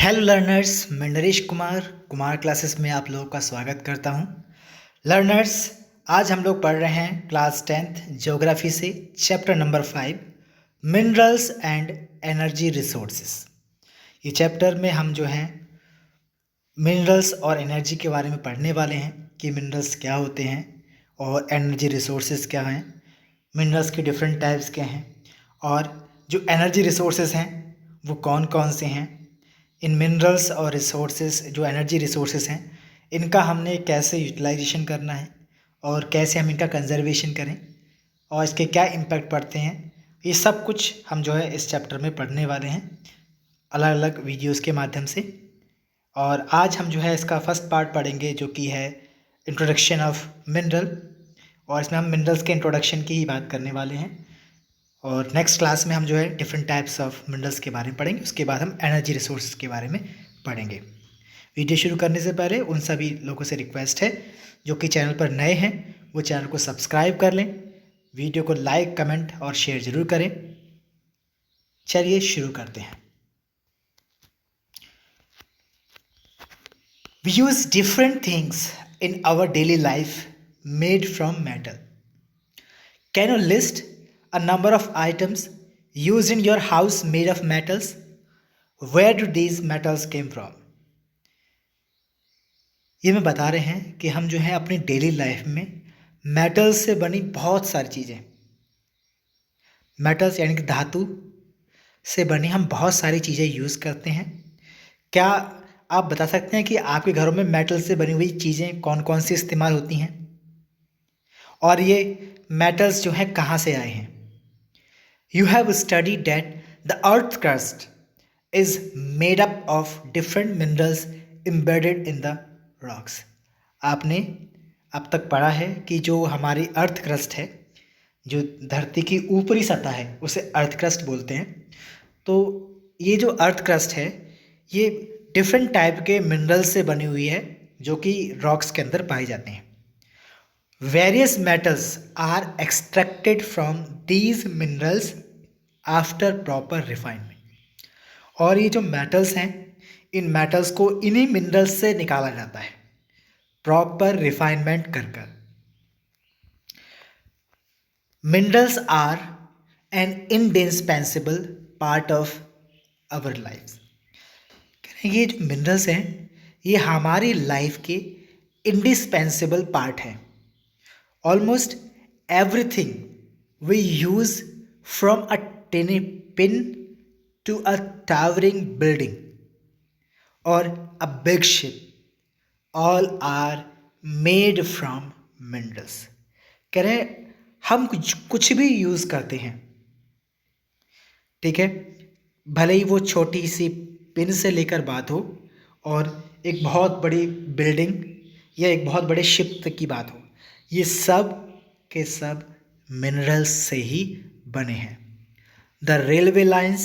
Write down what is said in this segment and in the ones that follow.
Hello learners, मैं Naresh Kumar Kumar classes में आप लोगों का स्वागत करता हूं। लर्नर्स, आज हम लोग पढ़ रहे हैं क्लास 10th ज्योग्राफी से chapter number 5 minerals and energy resources. ये चैप्टर में हम जो हैं मिनरल्स और एनर्जी के बारे में पढ़ने वाले हैं कि मिनरल्स क्या होते हैं और एनर्जी रिसोर्सेज क्या हैं, मिनरल्स के डिफरेंट टाइप्स क्या हैं और जो एनर्जी रिसोर्सेज हैं वो कौन कौन से हैं। इन मिनरल्स और रिसोर्सेज जो एनर्जी रिसोर्सेज हैं इनका हमने कैसे यूटिलाइजेशन करना है और कैसे हम इनका कंजर्वेशन करें और इसके क्या इम्पैक्ट पड़ते हैं, ये सब कुछ हम जो है इस चैप्टर में पढ़ने वाले हैं अलग अलग वीडियोस के माध्यम से। और आज हम जो है इसका फर्स्ट पार्ट पढ़ेंगे जो कि है इंट्रोडक्शन ऑफ मिनरल, और इसमें हम मिनरल्स के इंट्रोडक्शन की ही बात करने वाले हैं। और नेक्स्ट क्लास में हम जो है डिफरेंट टाइप्स ऑफ मिनरल्स के बारे में पढ़ेंगे, उसके बाद हम एनर्जी रिसोर्स के बारे में पढ़ेंगे। वीडियो शुरू करने से पहले उन सभी लोगों से रिक्वेस्ट है जो कि चैनल पर नए हैं वो चैनल को सब्सक्राइब कर लें, वीडियो को लाइक कमेंट और शेयर ज़रूर करें। चलिए शुरू करते हैं। We use different things in our daily life made from metal. Can you list a number of items used in your house made of metals? Where do these metals came from? ये मैं बता रहे हैं कि हम जो है अपनी डेली लाइफ में मेटल्स से बनी बहुत सारी चीज़ें, मेटल्स यानी कि धातु से बनी हम बहुत सारी चीज़ें यूज़ करते हैं। क्या आप बता सकते हैं कि आपके घरों में मेटल से बनी हुई चीज़ें कौन कौन सी इस्तेमाल होती हैं और ये मेटल्स जो हैं कहाँ से आए हैं? You have studied that the earth crust is made up of different minerals embedded in the rocks. आपने अब तक पढ़ा है कि जो हमारी अर्थ क्रस्ट है, जो धरती की ऊपरी सतह है, उसे अर्थ क्रस्ट बोलते हैं। तो ये जो अर्थ क्रस्ट है ये डिफरेंट टाइप के मिनरल्स से बनी हुई है जो कि रॉक्स के अंदर पाए जाते हैं। Various metals are extracted from these minerals after proper refinement. और ये जो मेटल्स हैं इन मेटल्स को इन्हीं मिनरल्स से निकाला जाता है प्रॉपर रिफाइनमेंट कर कर। Minerals are an indispensable part of our life. ये जो मिनरल्स हैं ये हमारी लाइफ के इंडिस्पेंसिबल पार्ट हैं। Almost everything we use, from a tiny pin to a towering building or a big ship, all are made from minerals. कह रहे हैं हम कुछ भी यूज़ करते हैं, ठीक है, भले ही वो छोटी सी पिन से लेकर बात हो और एक बहुत बड़ी बिल्डिंग या एक बहुत बड़े शिप तक की बात हो, ये सब के सब मिनरल्स से ही बने हैं। The railway lines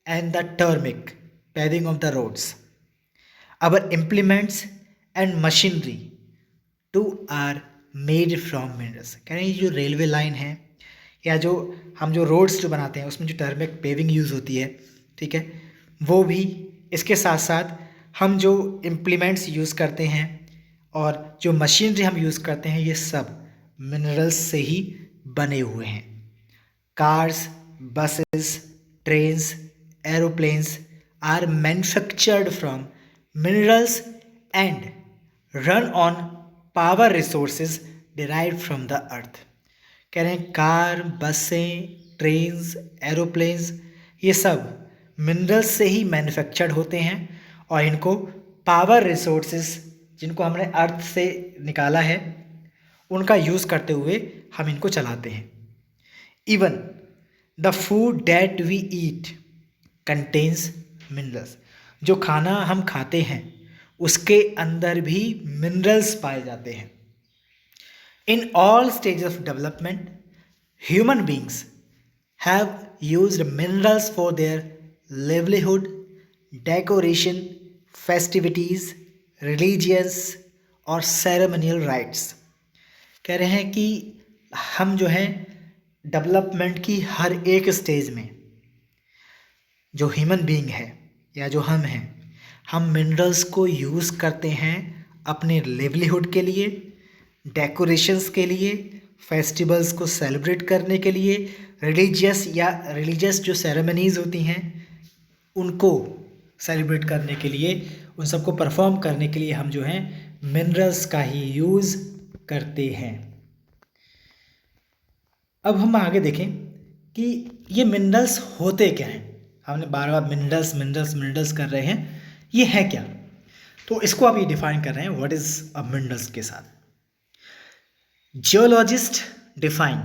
and the tarmac paving of the roads, our implements and machinery too are made from minerals. कह रहे हैं ये जो रेलवे लाइन है या जो हम जो रोड्स जो बनाते हैं उसमें जो टर्मिक पेविंग यूज़ होती है, ठीक है, वो भी, इसके साथ साथ हम जो इम्प्लीमेंट्स यूज़ करते हैं और जो मशीनरी हम यूज़ करते हैं ये सब मिनरल्स से ही बने हुए हैं। Cars, buses, trains, aeroplanes are manufactured from minerals and run on power resources derived from the earth. कह रहे हैं कार, बसें, ट्रेन्स, एरोप्लेन्स ये सब मिनरल्स से ही मैन्युफैक्चर्ड होते हैं और इनको पावर रिसोर्सेज जिनको हमने अर्थ से निकाला है उनका यूज़ करते हुए हम इनको चलाते हैं। Even the food that we eat contains minerals. जो खाना हम खाते हैं उसके अंदर भी मिनरल्स पाए जाते हैं। In all stage of development human beings have used minerals for their livelihood, decoration, festivities, religious और सेरेमनियल राइट्स। कह रहे हैं कि हम जो है डेवलपमेंट की हर एक स्टेज में जो ह्यूमन बीइंग है या जो हम हैं हम मिनरल्स को यूज़ करते हैं अपने लिवलीहुड के लिए, डेकोरेशंस के लिए, फेस्टिवल्स को सेलिब्रेट करने के लिए, रिलीजियस जो सेरेमनीज़ होती हैं उनको सेलिब्रेट करने के लिए, उन सबको परफॉर्म करने के लिए हम जो हैं मिनरल्स का ही यूज़ करते हैं। अब हम आगे देखें कि ये मिनरल्स होते क्या हैं। हमने बार बार मिनरल्स मिनरल्स मिनरल्स कर रहे हैं, ये है क्या? तो इसको आप ये डिफाइन कर रहे हैं व्हाट इज अ मिनरल्स के साथ। Geologist define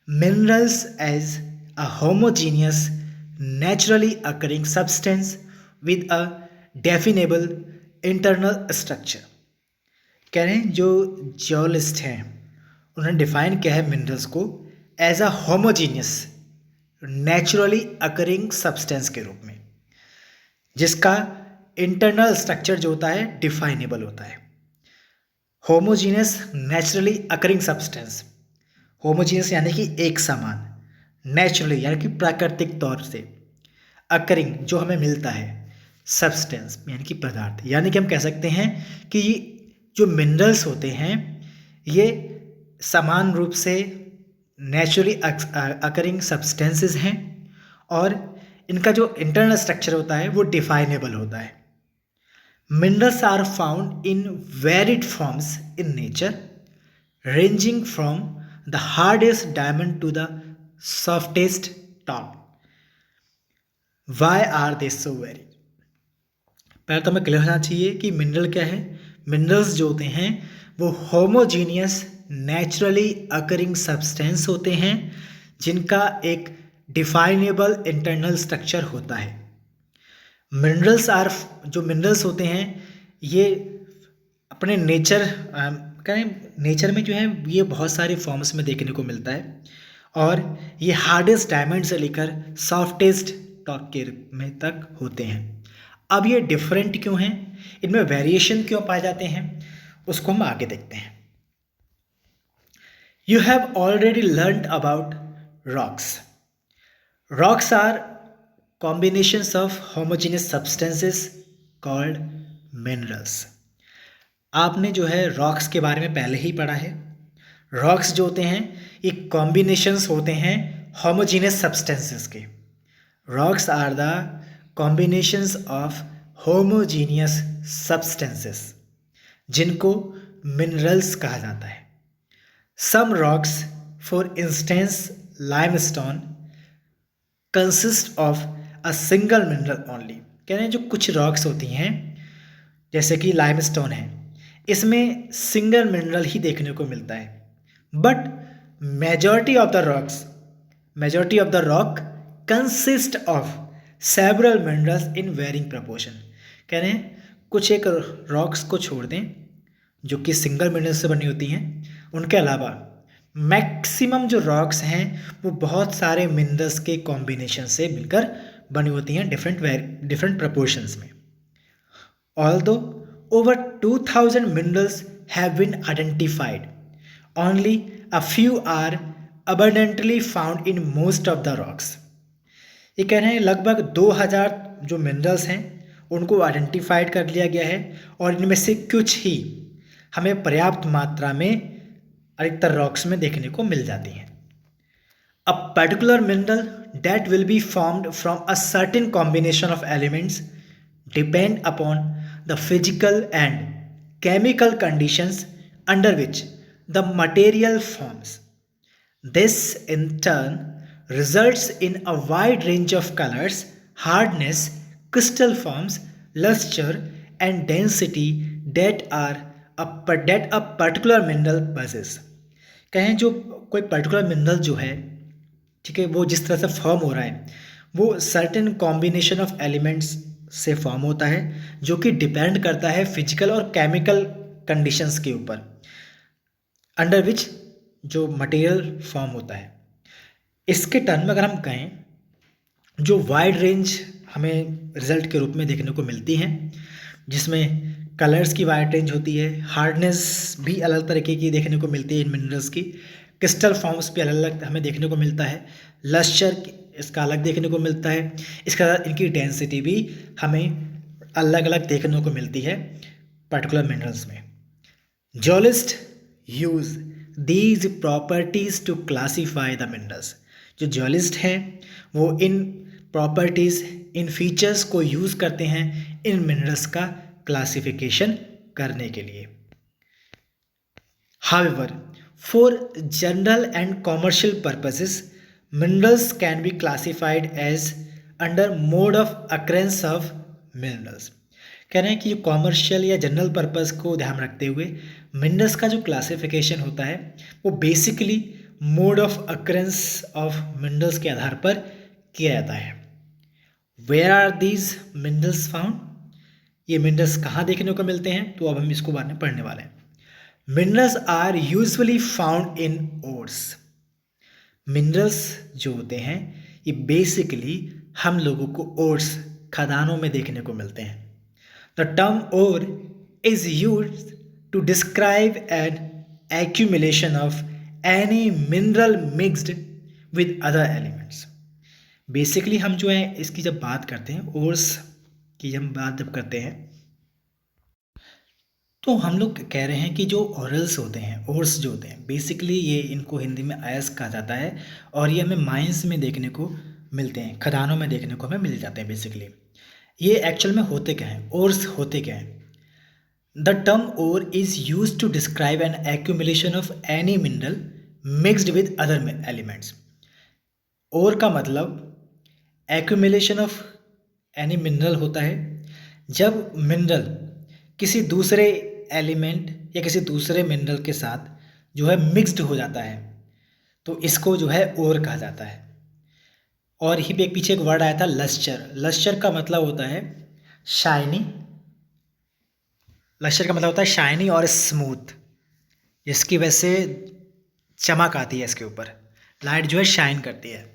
minerals as a homogeneous naturally occurring substance with a definable internal structure. कह रहे हैं जो जियोलॉजिस्ट हैं उन्होंने डिफाइन किया है मिनरल्स को as a homogeneous naturally occurring substance के रूप में, जिसका इंटरनल स्ट्रक्चर जो होता है डिफाइनेबल होता है। Homogeneous naturally occurring substance, homogeneous यानी कि एक समान, नेचुरली यानी कि प्राकृतिक तौर से, अकरिंग जो हमें मिलता है, सब्सटेंस यानी कि पदार्थ, यानी कि हम कह सकते हैं कि जो मिनरल्स होते हैं ये समान रूप से नेचुरली अकरिंग सब्सटेंसेस हैं और इनका जो इंटरनल स्ट्रक्चर होता है वो डिफाइनेबल होता है। Minerals are found in varied forms in nature ranging from the hardest diamond to the softest top. Why are they so very? पहले तो हमें क्लियर होना चाहिए कि मिनरल क्या है। मिनरल्स जो होते हैं वो होमोजीनियस नेचुरली अकरिंग सब्सटेंस होते हैं जिनका एक डिफाइनेबल इंटरनल स्ट्रक्चर होता है। मिनरल्स आर, जो मिनरल्स होते हैं ये अपने नेचर में जो है ये बहुत सारे फॉर्म्स में देखने को मिलता है और ये हार्डेस्ट डायमंड से लेकर सॉफ्टेस्ट टॉप के में तक होते हैं। अब ये डिफरेंट क्यों हैं, इनमें वेरिएशन क्यों पाए जाते हैं, उसको हम आगे देखते हैं। You have already learned about rocks. Rocks are combinations of homogeneous substances called minerals. आपने जो है रॉक्स के बारे में पहले ही पढ़ा है। रॉक्स जो होते हैं ये कॉम्बिनेशंस होते हैं होमोजेनियस सब्सटेंसेस के। Rocks are the combinations of homogeneous substances जिनको मिनरल्स कहा जाता है। Some rocks, for instance limestone, consist of a single mineral only. कह रहे हैं जो कुछ रॉक्स होती हैं जैसे कि लाइमस्टोन है, इसमें सिंगल मिनरल ही देखने को मिलता है। But majority of the rock consist of several minerals in varying proportion. कह रहे हैं कुछ एक रॉक्स को छोड़ दें जो कि सिंगल मिनरल से बनी होती हैं, उनके अलावा मैक्सिमम जो रॉक्स हैं वो बहुत सारे मिनरल्स के कॉम्बिनेशन से मिलकर बनी होती हैं डिफरेंट प्रपोर्शंस में। Although over 2000 minerals have been identified, only a few are abundantly found in most of the rocks. ये कह रहे हैं लगभग 2000 जो मिनरल्स हैं उनको आइडेंटिफाइड कर लिया गया है और इनमें से कुछ ही हमें पर्याप्त मात्रा में अधिकतर रॉक्स में देखने को मिल जाती हैं। A particular mineral that will be formed from a certain combination of elements depend upon the physical and chemical conditions under which the material forms. This in turn results in a wide range of colours, hardness, crystal forms, lustre and density that a particular mineral possesses। कहें जो कोई particular mineral जो है, ठीक है, वो जिस तरह से फॉर्म हो रहा है वो सर्टेन कॉम्बिनेशन ऑफ एलिमेंट्स से फॉर्म होता है जो कि डिपेंड करता है फिजिकल और केमिकल कंडीशंस के ऊपर अंडर विच जो मटेरियल फॉर्म होता है। इसके टर्म में अगर हम कहें जो वाइड रेंज हमें रिजल्ट के रूप में देखने को मिलती हैं जिसमें कलर्स की वाइड रेंज होती है, हार्डनेस भी अलग तरीके की देखने को मिलती है इन मिनरल्स की, क्रिस्टल फॉर्म्स भी अलग अलग हमें देखने को मिलता है, लस्टर इसका अलग देखने को मिलता है, इसका इनकी डेंसिटी भी हमें अलग अलग देखने को मिलती है पर्टिकुलर मिनरल्स में। Geologist use these properties to classify the minerals. जो जियोलॉजिस्ट हैं वो इन प्रॉपर्टीज, इन फीचर्स को यूज करते हैं इन मिनरल्स का क्लासिफिकेशन करने के लिए। However, for general and commercial purposes, minerals can be classified as under mode of occurrence of minerals। कह रहे हैं कि कॉमर्शियल या जनरल पर्पस को ध्यान रखते हुए मिनरल्स का जो क्लासिफिकेशन होता है वो basically mode of occurrence of minerals के आधार पर किया जाता है। Where are these minerals found? ये मिनरल्स कहाँ देखने को मिलते हैं, तो अब हम इसको बाद में पढ़ने वाले हैं। Minerals are usually found in ores. Minerals जो होते हैं ये बेसिकली हम लोगों को ओर्स, खदानों में देखने को मिलते हैं। The term ore is used to describe an accumulation of any mineral mixed with other elements. Basically हम जो है इसकी जब बात करते हैं, ओर्स की हम बात जब करते हैं, तो हम लोग कह रहे हैं कि जो ओरल्स होते हैं, ओर्स जो होते हैं, बेसिकली ये इनको हिंदी में अयस्क कहा जाता है और ये हमें माइंस में देखने को मिलते हैं, खदानों में देखने को हमें मिल जाते हैं। बेसिकली ये एक्चुअल में होते क्या हैं, ओर्स होते क्या हैं? The term ore is use to describe an accumulation of any mineral mixed with other elements. Ore का मतलब एक्यूमुलेशन ऑफ एनी मिनरल होता है जब मिनरल किसी दूसरे एलिमेंट या किसी दूसरे मिनरल के साथ जो है मिक्स्ड हो जाता है, तो इसको जो है ओर कहा जाता है। और यहीं पे एक पीछे एक वर्ड आया था लस्चर। लस्चर का मतलब होता है शाइनी। लस्चर का मतलब होता है शाइनी और स्मूथ, जिसकी वजह से चमक आती है, इसके ऊपर लाइट जो है शाइन करती है।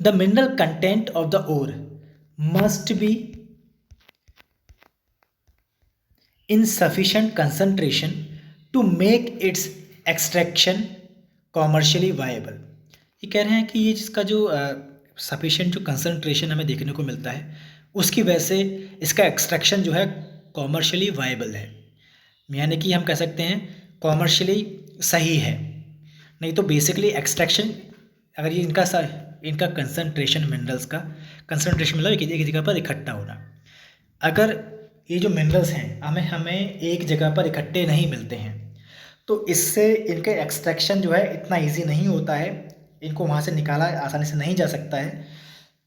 The mineral content of the ore must be in sufficient concentration to make its extraction commercially viable। ये कह रहे हैं कि ये जिसका जो सफिशिएंट जो कंसंट्रेशन हमें देखने को मिलता है उसकी वजह से इसका एक्सट्रैक्शन जो है कॉमर्शियली वायबल है, यानी कि हम कह सकते हैं कॉमर्शियली सही है। नहीं तो बेसिकली एक्सट्रैक्शन, अगर ये इनका कंसंट्रेशन, मिनरल्स का कंसंट्रेशन मतलब एक जगह पर इकट्ठा होना, अगर ये जो मिनरल्स हैं हमें एक जगह पर इकट्ठे नहीं मिलते हैं, तो इससे इनके एक्सट्रैक्शन जो है इतना इजी नहीं होता है, इनको वहाँ से निकाला आसानी से नहीं जा सकता है,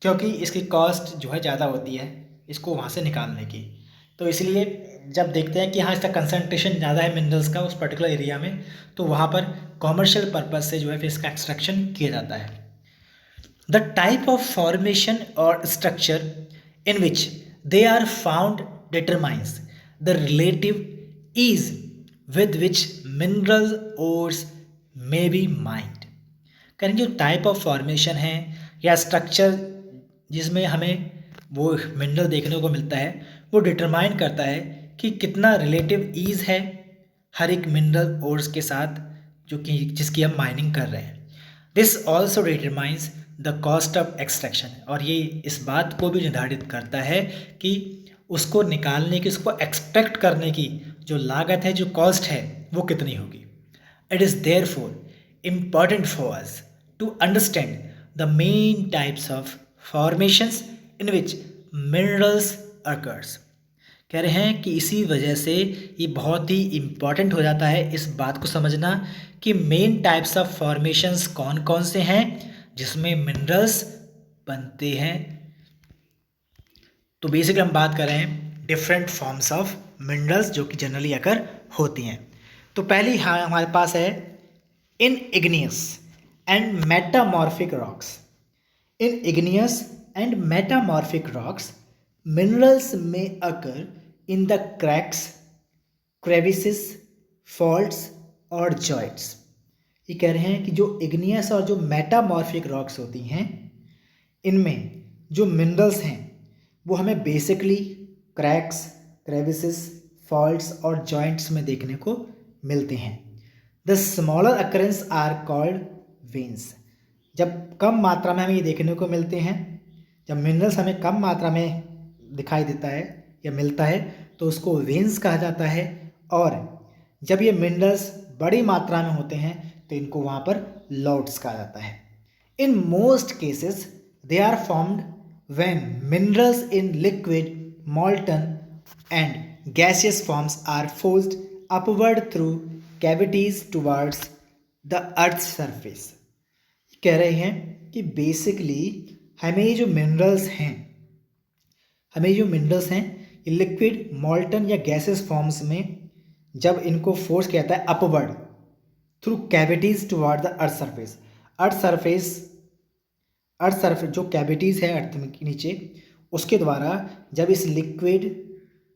क्योंकि इसकी कॉस्ट जो है ज़्यादा होती है इसको वहाँ से निकालने की। तो इसलिए जब देखते हैं कि हाँ इसका कंसंट्रेशन ज़्यादा है मिनरल्स का उस पर्टिकुलर एरिया में, तो वहाँ पर कॉमर्शियल पर्पज से जो है फिर इसका एक्सट्रैक्शन किया जाता है। The type of formation or structure in which they are found determines the relative ease with which mineral ores may be mined। करें जो टाइप ऑफ फॉर्मेशन है या स्ट्रक्चर जिसमें हमें वो मिनरल देखने को मिलता है, वो डिटरमाइन करता है कि कितना रिलेटिव ईज है हर एक मिनरल ओर्स के साथ जो कि जिसकी हम माइनिंग कर रहे हैं। This also determines the cost of extraction, और ये इस बात को भी निर्धारित करता है कि उसको निकालने की, उसको एक्सट्रैक्ट करने की जो लागत है, जो कॉस्ट है, वो कितनी होगी। It is therefore important for us to understand the main types of formations in which minerals occurs. कह रहे हैं कि इसी वजह से ये बहुत ही इम्पॉर्टेंट हो जाता है इस बात को समझना कि मेन टाइप्स ऑफ फॉर्मेशंस कौन कौन से हैं जिसमें मिनरल्स बनते हैं। तो बेसिकली हम बात कर रहे हैं डिफरेंट फॉर्म्स ऑफ मिनरल्स जो कि जनरली अकर होती हैं। तो पहली हमारे पास है in igneous and metamorphic rocks. In igneous and metamorphic rocks minerals में occur in the cracks, crevices, faults और जॉइंट्स। ये कह रहे हैं कि जो इग्नियस और जो मेटामॉर्फिक रॉक्स होती हैं इनमें जो मिनरल्स हैं वो हमें बेसिकली क्रैक्स, क्रेविसेस, फॉल्ट्स और जॉइंट्स में देखने को मिलते हैं। The smaller occurrence are called veins. जब कम मात्रा में हमें ये देखने को मिलते हैं, जब मिनरल्स हमें कम मात्रा में दिखाई देता है या मिलता है तो उसको वेन्स कहा जाता है। और जब ये मिनरल्स बड़ी मात्रा में होते हैं तो इनको वहाँ पर लॉट्स कहा जाता है। In most cases they are formed when minerals in liquid, molten and gaseous forms are forced upward through cavities towards the earth's surface। कह रहे हैं कि बेसिकली हमें जो मिनरल्स हैं ये लिक्विड, मॉल्टन या गैसेस फॉर्म्स में जब इनको फोर्स किया जाता है upward through cavities toward the earth surface. Earth surface जो कैविटीज है अर्थ के नीचे, उसके द्वारा जब इस लिक्विड,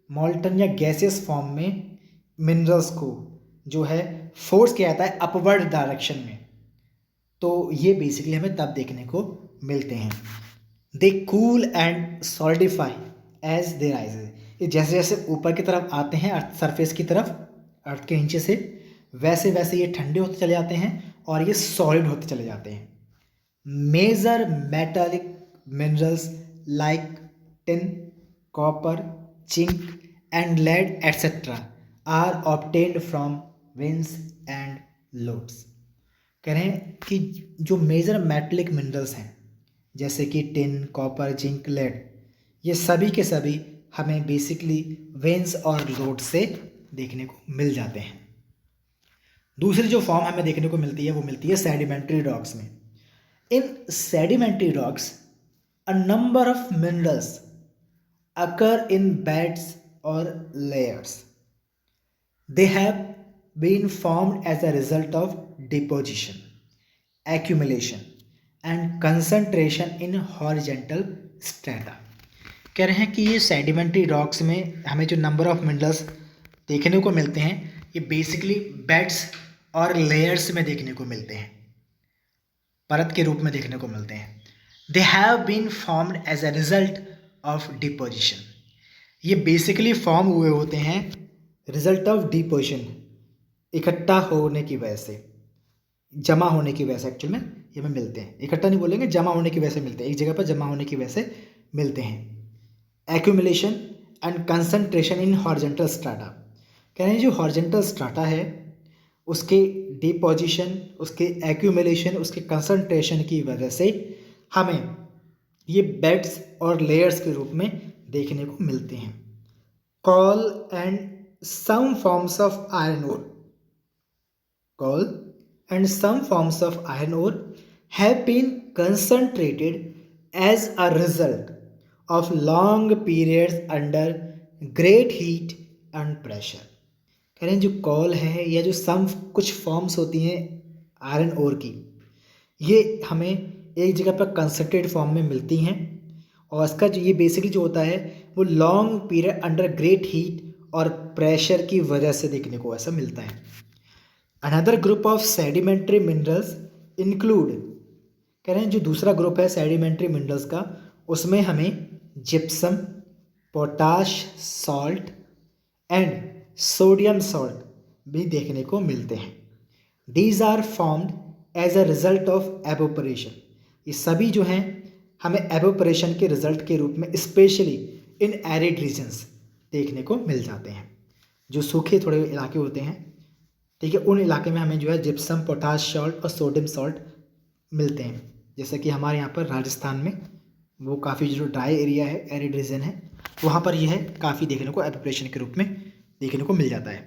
मॉल्टन या गैसियस फॉर्म में मिनरल्स को जो है फोर्स किया जाता है अपवर्ड डायरेक्शन में, तो ये बेसिकली हमें तब देखने को मिलते हैं। They cool and solidify as they rise. ये जैसे जैसे ऊपर की तरफ आते हैं अर्थ सरफेस की तरफ, अर्थ के नीचे से, वैसे वैसे ये ठंडे होते चले जाते हैं और ये सॉलिड होते चले जाते हैं। Major metallic minerals like tin, copper, zinc and lead etcetera are obtained from veins and lodes. कह रहे हैं कि जो मेजर मेटालिक मिनरल्स हैं जैसे कि टिन, कॉपर, जिंक, लेड, ये सभी के सभी हमें बेसिकली वेन्स और लोड से देखने को मिल जाते हैं। दूसरी जो फॉर्म हमें देखने को मिलती है वो मिलती है सेडिमेंट्री रॉक्स में। इन sedimentary rocks a number of minerals occur in beds और layers. They have been formed as a result of deposition, accumulation and concentration in horizontal strata। कह रहे हैं कि ये सेडिमेंट्री रॉक्स में हमें जो नंबर ऑफ मिनरल्स देखने को मिलते हैं ये बेसिकली बेड्स और लेयर्स में देखने को मिलते हैं, परत के रूप में देखने को मिलते हैं। They have been formed as a result of deposition. ये बेसिकली फॉर्म हुए होते हैं रिजल्ट ऑफ डिपोजिशन, इकट्ठा होने की वजह से, जमा होने की वजह से एक्चुअल में ये में मिलते हैं। इकट्ठा नहीं बोलेंगे, जमा होने की वजह से मिलते हैं, एक जगह पर जमा होने की वजह से मिलते हैं। Accumulation and concentration in horizontal strata. कह रहे हैं जो हॉरिजॉन्टल स्ट्राटा है उसके डिपोजिशन, उसके एक्यूमुलेशन, उसके कंसंट्रेशन की वजह से हमें ये बेड्स और लेयर्स के रूप में देखने को मिलते हैं। Coal and some forms of iron ore, coal and some forms of iron ore have been concentrated as a result of long periods under great heat and pressure. कह रहे हैं जो कॉल है या जो सम कुछ फॉर्म्स होती हैं आयरन ओर की, ये हमें एक जगह पर कंसंट्रेट फॉर्म में मिलती हैं और इसका जो ये बेसिकली जो होता है वो long period under great heat और प्रेशर की वजह से देखने को ऐसा मिलता है। Another group of sedimentary minerals include, कह रहे हैं जो दूसरा ग्रुप है सेडिमेंट्री मिनरल्स का, उसमें हमें gypsum, potash salt and sodium salt भी देखने को मिलते हैं। These are formed as a result of evaporation. ये सभी जो हैं हमें एवोपरेशन के रिजल्ट के रूप में स्पेशली इन एरिड रीजन्स देखने को मिल जाते हैं, जो सूखे थोड़े इलाके होते हैं, ठीक है, उन इलाके में हमें जो है जिप्सम, पोटाश सॉल्ट और सोडियम सॉल्ट मिलते हैं। जैसे कि हमारे यहाँ पर राजस्थान में वो काफ़ी जो ड्राई एरिया है, एरिड रीजन है, वहाँ पर यह काफ़ी देखने को एवोपरेशन के रूप में देखने को मिल जाता है।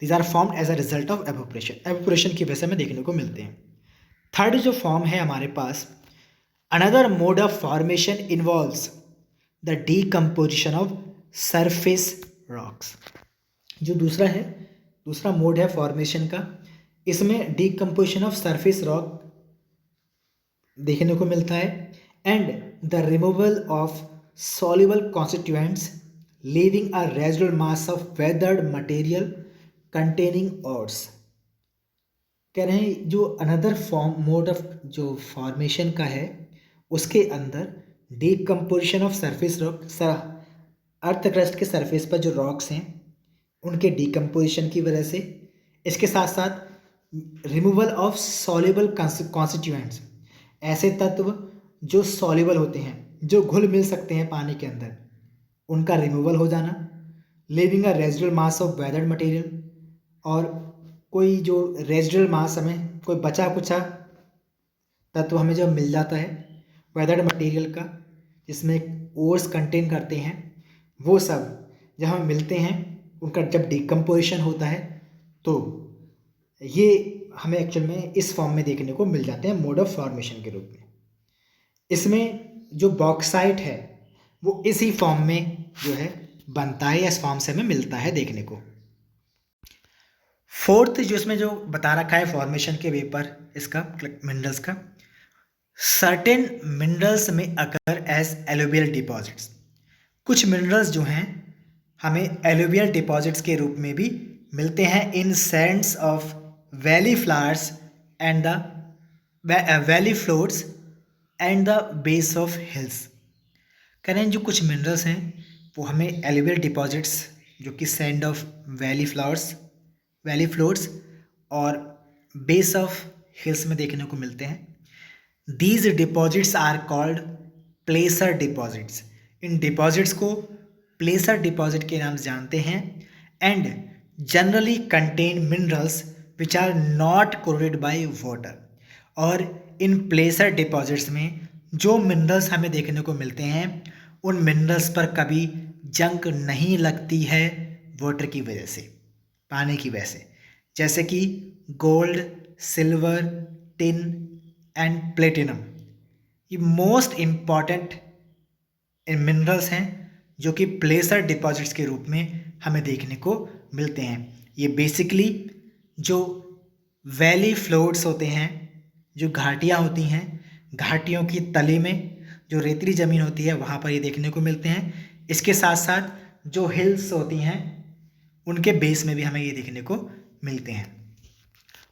These are formed as a result of evaporation. Evaporation की वजह से हमें देखने को मिलते हैं। थर्ड जो फॉर्म है हमारे पास, another mode of formation involves the decomposition of surface rocks. जो दूसरा मोड है फॉर्मेशन का, इसमें डीकम्पोजिशन ऑफ सरफेस रॉक देखने को मिलता है and the removal of soluble constituents leaving a residual mass of weathered material containing ores। कह रहे हैं जो अनदर मोड ऑफ जो फॉर्मेशन का है उसके अंदर decomposition of surface rock, earth crust के सरफेस पर जो रॉक्स हैं उनके डीकम्पोजिशन की वजह से, इसके साथ साथ रिमूवल ऑफ सॉल्युबल कॉन्स्टिट्यूएंट्स, ऐसे तत्व जो सॉल्युबल होते हैं, जो घुल मिल सकते हैं पानी के अंदर, उनका रिमूवल हो जाना, leaving a residual mass of weathered material, और कोई जो रेजिडुअल मास हमें कोई बचा कुचा तत्व हमें जब मिल जाता है वेदर्ड मटेरियल का, जिसमें ओर्स कंटेन करते हैं, वो सब जब हमें मिलते हैं, उनका जब डिकम्पोजिशन होता है तो ये हमें एक्चुअल में इस फॉर्म में देखने को मिल जाते हैं मोड ऑफ फॉर्मेशन के रूप में। इसमें जो बॉक्साइट है वो इसी फॉर्म में जो है बनता है, या इस फॉर्म से हमें मिलता है देखने को। फोर्थ जो इसमें जो बता रखा है फॉर्मेशन के वे पर इसका मिनरल्स का, सर्टेन मिनरल्स में अकर एज एलुवियल डिपॉजिट्स। कुछ मिनरल्स जो हैं हमें एलुवियल डिपॉजिट्स के रूप में भी मिलते हैं in sands of valley flowers and the valley floors and the base of hills. कह रहे हैं जो कुछ मिनरल्स हैं वो हमें एलुवियल डिपॉजिट्स जो कि सैंड ऑफ वैली फ्लोर्स और बेस ऑफ हिल्स में देखने को मिलते हैं। These deposits are called placer deposits. इन डिपॉजिट्स को प्लेसर डिपॉजिट के नाम से जानते हैं, and generally contain minerals which are not corroded by water. और इन प्लेसर डिपॉजिट्स में जो मिनरल्स हमें देखने को मिलते हैं उन मिनरल्स पर कभी जंग नहीं लगती है वाटर की वजह से, पानी की वजह से, जैसे कि gold, silver, tin and platinum. ये मोस्ट इम्पॉर्टेंट मिनरल्स हैं जो कि प्लेसर डिपॉजिट्स के रूप में हमें देखने को मिलते हैं। ये बेसिकली जो वैली फ्लोर्स होते हैं, जो घाटियाँ होती हैं, घाटियों की तली में जो रेतीली ज़मीन होती है वहाँ पर ये देखने को मिलते हैं। इसके साथ साथ जो हिल्स होती हैं उनके बेस में भी हमें ये देखने को मिलते हैं।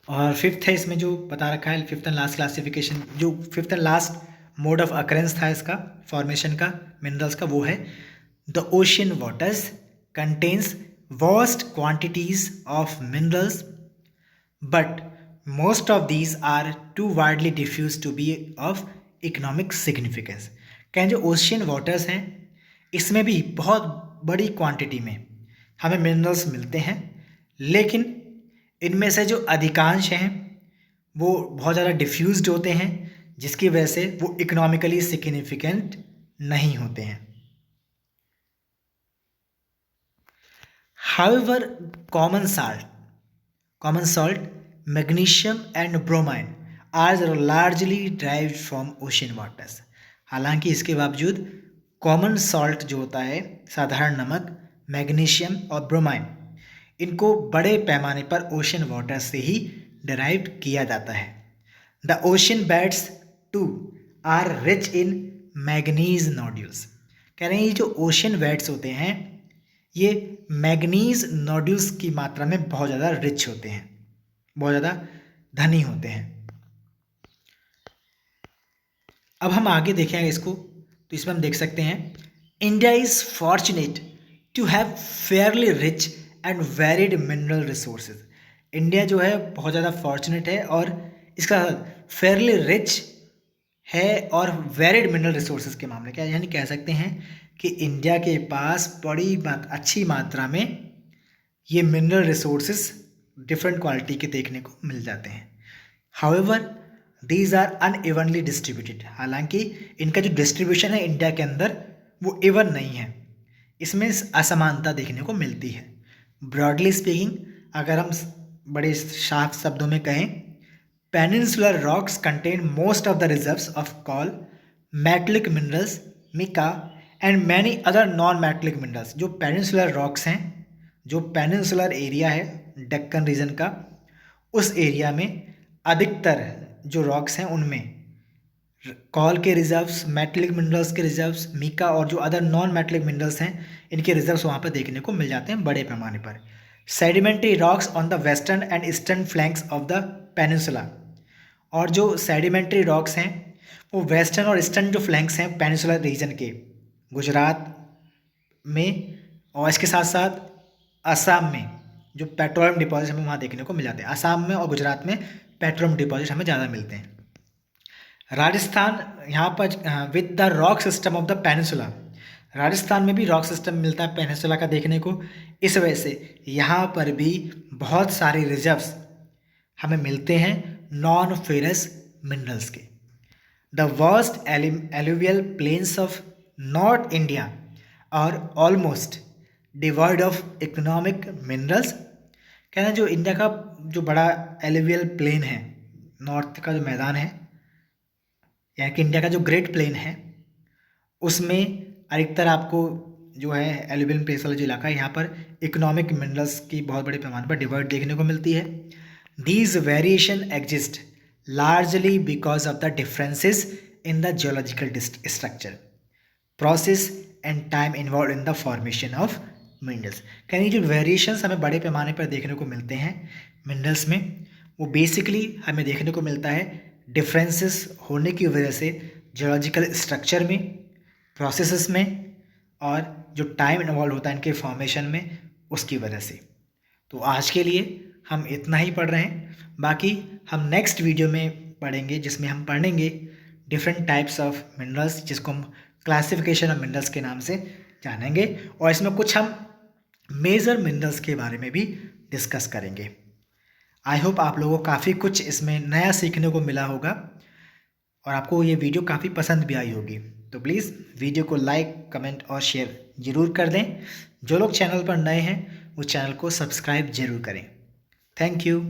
और फिफ्थ है इसमें जो बता रखा है, फिफ्थ एंड लास्ट क्लासिफिकेशन, जो fifth and last mode of occurrence था इसका फॉर्मेशन का मिनरल्स का, वो है the ocean waters contains vast quantities of minerals but most of these are too widely diffuse to be of economic significance. कहें जो ocean waters हैं इसमें भी बहुत बड़ी क्वांटिटी में हमें मिनरल्स मिलते हैं, लेकिन इनमें से जो अधिकांश हैं वो बहुत ज़्यादा डिफ्यूज्ड होते हैं, जिसकी वजह से वो इकोनॉमिकली सिग्निफिकेंट नहीं होते हैं। However common salt, magnesium and bromine are largely derived from ocean waters। हालांकि इसके बावजूद कॉमन सॉल्ट जो होता है, साधारण नमक, मैग्नीशियम और ब्रोमाइन, इनको बड़े पैमाने पर ओशन वाटर से ही डिराइव किया जाता है। The ocean beds too are rich in manganese nodules. कह रहे हैं ये जो ओशन बेड्स होते हैं ये मैग्नीज नोड्यूल्स की मात्रा में बहुत ज़्यादा रिच होते हैं, बहुत ज़्यादा धनी होते हैं। अब हम आगे देखेंगे इसको, तो इसमें हम देख सकते हैं India is fortunate to have fairly rich and varied mineral resources. India जो है बहुत ज़्यादा फॉर्चुनेट है और इसका फेयरली रिच है और वेरिड मिनरल रिसोर्सेज के मामले क्या, यानी कह सकते हैं कि इंडिया के पास बड़ी अच्छी मात्रा में ये मिनरल रिसोर्सेज डिफरेंट क्वालिटी के देखने को मिल जाते हैं। However these are unevenly distributed. हालांकि इनका जो डिस्ट्रीब्यूशन है इंडिया के अंदर वो इवन नहीं है, इसमें असमानता देखने को मिलती है। ब्रॉडली स्पीकिंग, अगर हम बड़े साफ शब्दों में कहें, peninsular rocks contain most of the reserves of coal, metallic minerals, mica and many other non metallic minerals. जो पेनिनसुलर रॉक्स हैं, जो पेनिनसुलर एरिया है डेक्कन रीजन का, उस एरिया में अधिकतर जो रॉक्स हैं उनमें कॉल के रिजर्व्स, मेटलिक मिनरल्स के रिजर्व्स, मिका और जो अदर नॉन मेटलिक मिनरल्स हैं इनके रिजर्व्स वहाँ पर देखने को मिल जाते हैं बड़े पैमाने पर। Sedimentary rocks on the western and eastern flanks of the peninsula. और जो सेडिमेंट्री रॉक्स हैं वो वेस्टर्न और ईस्टर्न जो फ्लैंक्स हैं पेनिनसुलर रीजन के, गुजरात में और इसके साथ साथ असम में जो पेट्रोलियम डिपॉजिट हमें वहाँ देखने को मिल जाते हैं। असम में और गुजरात में पेट्रोलियम डिपॉजिट हमें ज़्यादा मिलते हैं। राजस्थान यहाँ पर with the rock system of the peninsula, Rajasthan में भी रॉक सिस्टम मिलता है पेनिनसुला का देखने को। इस वजह से यहाँ पर भी बहुत सारे रिजर्व्स हमें मिलते हैं नॉन फेरस मिनरल्स के। The vast alluvial plains of north India और almost devoid of economic minerals. कहना जो इंडिया का जो बड़ा एलुवियल प्लेन है, नॉर्थ का जो मैदान है, यानी कि इंडिया का जो ग्रेट प्लेन है, उसमें अधिकतर आपको जो है एलुवियल प्लेस वाला जो इलाका है, यहाँ पर इकोनॉमिक मिनरल्स की बहुत बड़े पैमाने पर डिवॉइड देखने को मिलती है। These variation exist largely because of the differences in the geological structure, process and time involved in the formation of minerals। यानी जो वेरिएशंस हमें बड़े पैमाने पर देखने को मिलते हैं मिनरल्स में, वो बेसिकली हमें देखने को मिलता है डिफरेंसेस होने की वजह से जियोलॉजिकल स्ट्रक्चर में, प्रोसेसेस में, और जो टाइम इन्वॉल्व होता है इनके फॉर्मेशन में, उसकी वजह से। तो आज के लिए हम इतना ही पढ़ रहे हैं, बाकी हम नेक्स्ट वीडियो में पढ़ेंगे जिसमें हम पढ़ेंगे डिफरेंट टाइप्स ऑफ मिनरल्स, जिसको हम क्लासिफिकेशन ऑफ मिनरल्स के नाम से जानेंगे, और इसमें कुछ हम मेजर मिनरल्स के बारे में भी डिस्कस करेंगे। आई होप आप लोगों को काफ़ी कुछ इसमें नया सीखने को मिला होगा और आपको ये वीडियो काफ़ी पसंद भी आई होगी। तो प्लीज़ वीडियो को लाइक, कमेंट और शेयर ज़रूर कर दें। जो लोग चैनल पर नए हैं वो चैनल को सब्सक्राइब ज़रूर करें। Thank you.